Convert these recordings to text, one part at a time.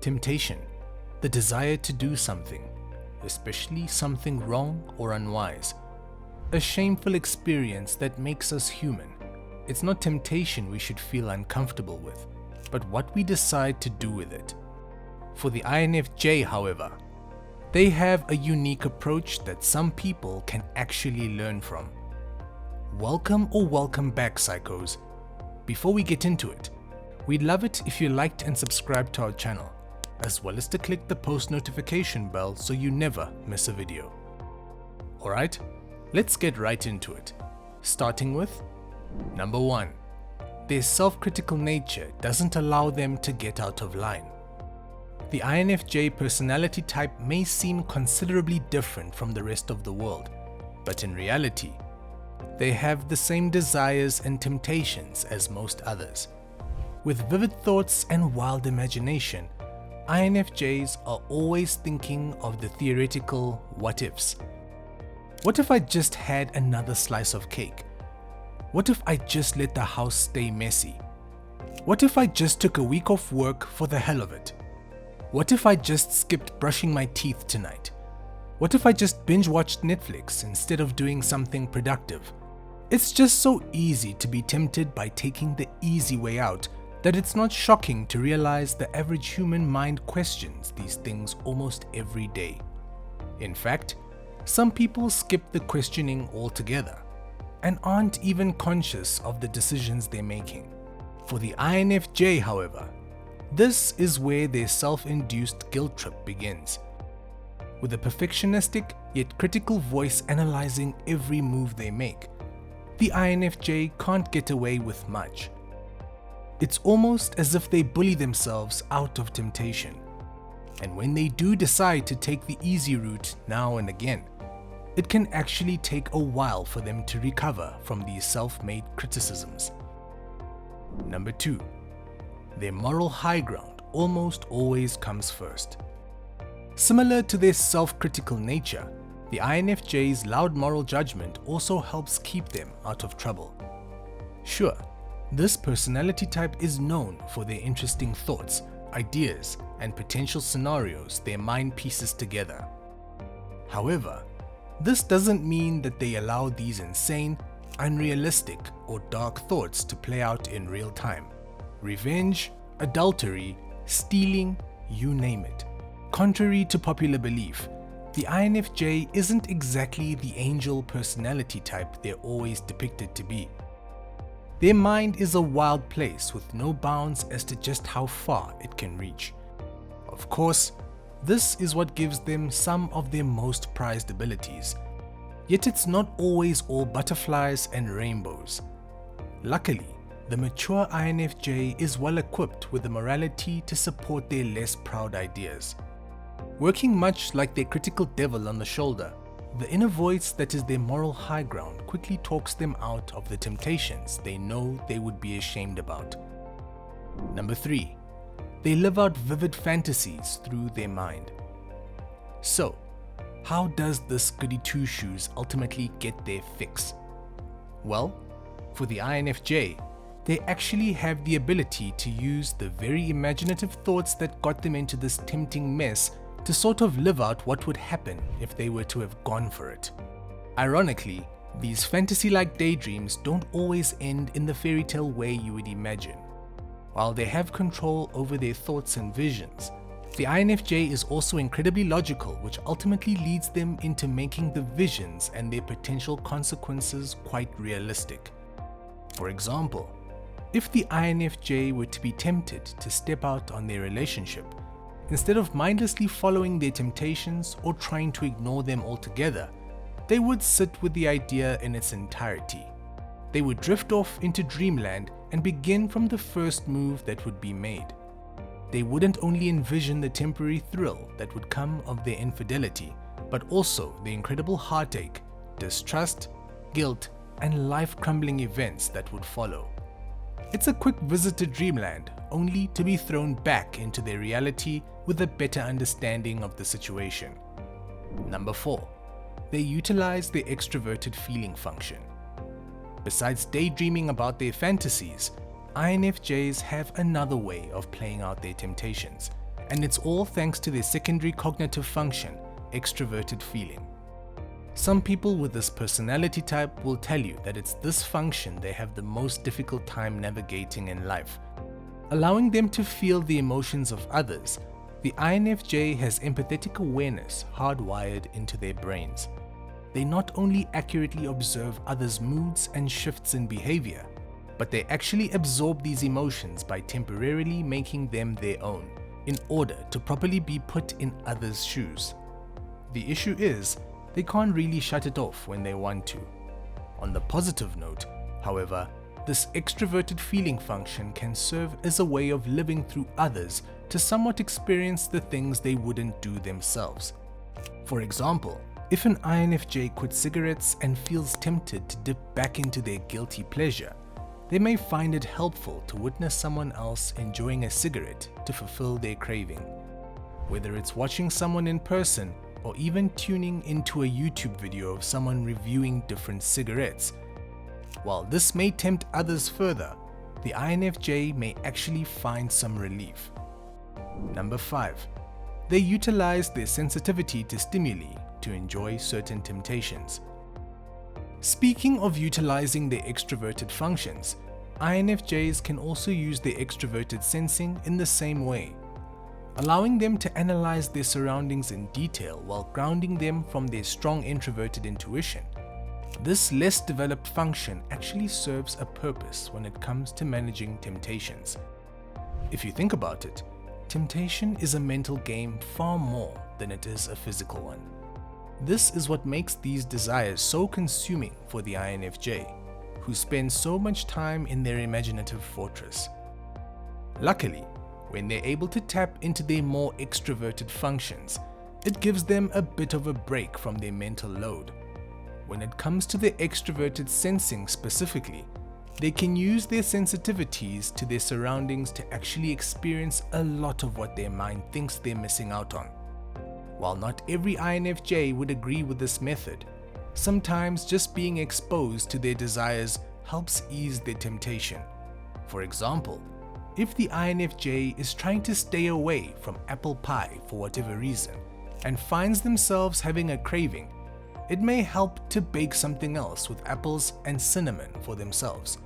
Temptation, the desire to do something, especially something wrong or unwise. A shameful experience that makes us human. It's not temptation we should feel uncomfortable with, but what we decide to do with it. For the INFJ, however, they have a unique approach that some people can actually learn from. Welcome or welcome back, psychos. Before we get into it, we'd love it if you liked and subscribed to our channel, as well as to click the post notification bell so you never miss a video. Alright, let's get right into it. Starting with number 1. Their self-critical nature doesn't allow them to get out of line. The INFJ personality type may seem considerably different from the rest of the world, but in reality, they have the same desires and temptations as most others. With vivid thoughts and wild imagination, INFJs are always thinking of the theoretical what-ifs. What if I just had another slice of cake? What if I just let the house stay messy? What if I just took a week off work for the hell of it? What if I just skipped brushing my teeth tonight? What if I just binge-watched Netflix instead of doing something productive? It's just so easy to be tempted by taking the easy way out that it's not shocking to realize the average human mind questions these things almost every day. In fact, some people skip the questioning altogether and aren't even conscious of the decisions they're making. For the INFJ, however, this is where their self-induced guilt trip begins. With a perfectionistic yet critical voice analyzing every move they make, the INFJ can't get away with much. It's almost as if they bully themselves out of temptation. And when they do decide to take the easy route now and again, it can actually take a while for them to recover from these self-made criticisms. Number 2. Their moral high ground almost always comes first. Similar to their self-critical nature, the INFJ's loud moral judgment also helps keep them out of trouble. Sure, this personality type is known for their interesting thoughts, ideas, and potential scenarios their mind pieces together. However, this doesn't mean that they allow these insane, unrealistic, or dark thoughts to play out in real time. Revenge, adultery, stealing, you name it. Contrary to popular belief, the INFJ isn't exactly the angel personality type they're always depicted to be. Their mind is a wild place with no bounds as to just how far it can reach. Of course, this is what gives them some of their most prized abilities. Yet it's not always all butterflies and rainbows. Luckily, the mature INFJ is well equipped with the morality to support their less proud ideas. Working much like their critical devil on the shoulder, the inner voice that is their moral high ground quickly talks them out of the temptations they know they would be ashamed about. Number 3. They live out vivid fantasies through their mind. So, how does this goody two-shoes ultimately get their fix? Well, for the INFJ, they actually have the ability to use the very imaginative thoughts that got them into this tempting mess to sort of live out what would happen if they were to have gone for it. Ironically, these fantasy-like daydreams don't always end in the fairy tale way you would imagine. While they have control over their thoughts and visions, the INFJ is also incredibly logical, which ultimately leads them into making the visions and their potential consequences quite realistic. For example, if the INFJ were to be tempted to step out on their relationship, instead of mindlessly following their temptations or trying to ignore them altogether, they would sit with the idea in its entirety. They would drift off into dreamland and begin from the first move that would be made. They wouldn't only envision the temporary thrill that would come of their infidelity, but also the incredible heartache, distrust, guilt, and life-crumbling events that would follow. It's a quick visit to dreamland, only to be thrown back into their reality with a better understanding of the situation. Number 4. They utilize their extroverted feeling function. Besides daydreaming about their fantasies, INFJs have another way of playing out their temptations, and it's all thanks to their secondary cognitive function, extroverted feeling. Some people with this personality type will tell you that it's this function they have the most difficult time navigating in life. Allowing them to feel the emotions of others, the INFJ has empathetic awareness hardwired into their brains. They not only accurately observe others' moods and shifts in behavior, but they actually absorb these emotions by temporarily making them their own, in order to properly be put in others' shoes. The issue is, they can't really shut it off when they want to. On the positive note, however, this extroverted feeling function can serve as a way of living through others to somewhat experience the things they wouldn't do themselves. For example, if an INFJ quits cigarettes and feels tempted to dip back into their guilty pleasure, they may find it helpful to witness someone else enjoying a cigarette to fulfill their craving. Whether it's watching someone in person or even tuning into a YouTube video of someone reviewing different cigarettes. While this may tempt others further, the INFJ may actually find some relief. Number 5. They utilize their sensitivity to stimuli to enjoy certain temptations. Speaking of utilizing their extroverted functions, INFJs can also use their extroverted sensing in the same way, allowing them to analyze their surroundings in detail while grounding them from their strong introverted intuition. This less developed function actually serves a purpose when it comes to managing temptations. If you think about it, temptation is a mental game far more than it is a physical one. This is what makes these desires so consuming for the INFJ, who spend so much time in their imaginative fortress. Luckily, when they're able to tap into their more extroverted functions, it gives them a bit of a break from their mental load. When it comes to their extroverted sensing specifically, they can use their sensitivities to their surroundings to actually experience a lot of what their mind thinks they're missing out on. While not every INFJ would agree with this method, sometimes just being exposed to their desires helps ease their temptation. For example, if the INFJ is trying to stay away from apple pie for whatever reason and finds themselves having a craving, it may help to bake something else with apples and cinnamon for themselves,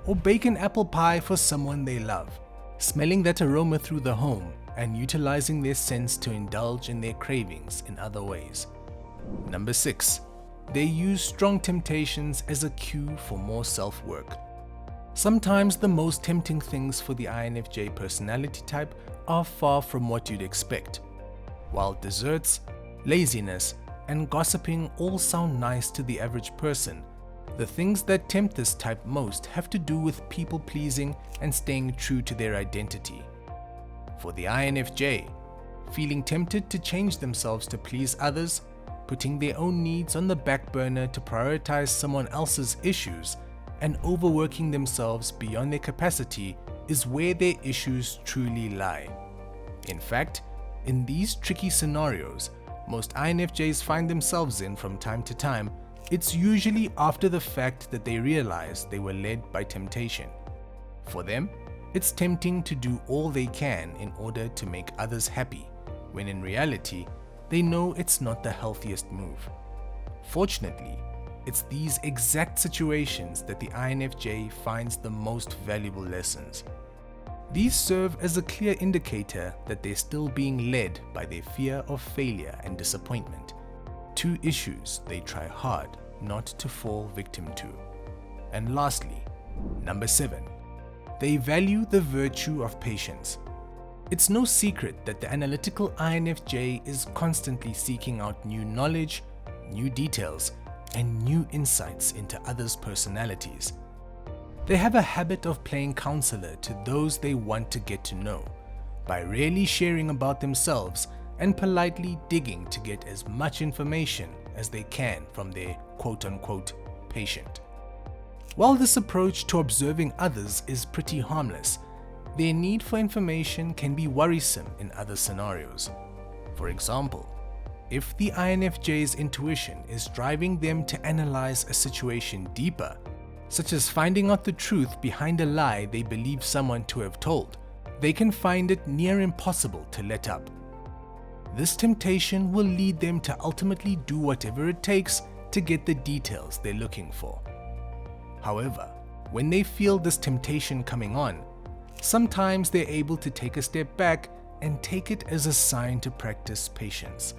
or bake an apple pie for someone they love, smelling that aroma through the home and utilizing their sense to indulge in their cravings in other ways. Number 6. They use strong temptations as a cue for more self-work. Sometimes the most tempting things for the INFJ personality type are far from what you'd expect. While desserts, laziness, and gossiping all sound nice to the average person, the things that tempt this type most have to do with people-pleasing and staying true to their identity. For the INFJ, feeling tempted to change themselves to please others, putting their own needs on the back burner to prioritize someone else's issues, and overworking themselves beyond their capacity is where their issues truly lie. In fact, in these tricky scenarios, most INFJs find themselves in from time to time, it's usually after the fact that they realize they were led by temptation. For them, it's tempting to do all they can in order to make others happy, when in reality, they know it's not the healthiest move. Fortunately, it's these exact situations that the INFJ finds the most valuable lessons. These serve as a clear indicator that they're still being led by their fear of failure and disappointment, two issues they try hard not to fall victim to. And lastly, number 7. They value the virtue of patience. It's no secret that the analytical INFJ is constantly seeking out new knowledge, new details, and new insights into others' personalities. They have a habit of playing counselor to those they want to get to know, by rarely sharing about themselves and politely digging to get as much information as they can from their quote-unquote patient. While this approach to observing others is pretty harmless, their need for information can be worrisome in other scenarios. For example, if the INFJ's intuition is driving them to analyze a situation deeper, such as finding out the truth behind a lie they believe someone to have told, they can find it near impossible to let up. This temptation will lead them to ultimately do whatever it takes to get the details they're looking for. However, when they feel this temptation coming on, sometimes they're able to take a step back and take it as a sign to practice patience.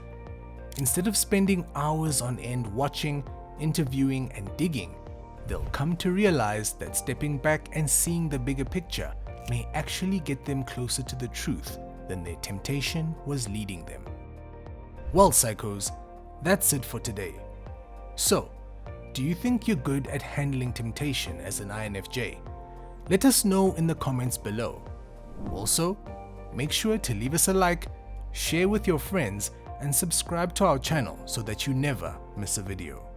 Instead of spending hours on end watching, interviewing, and digging, they'll come to realize that stepping back and seeing the bigger picture may actually get them closer to the truth than their temptation was leading them. Well, psychos, that's it for today. So, do you think you're good at handling temptation as an INFJ? Let us know in the comments below. Also, make sure to leave us a like, share with your friends, and subscribe to our channel so that you never miss a video.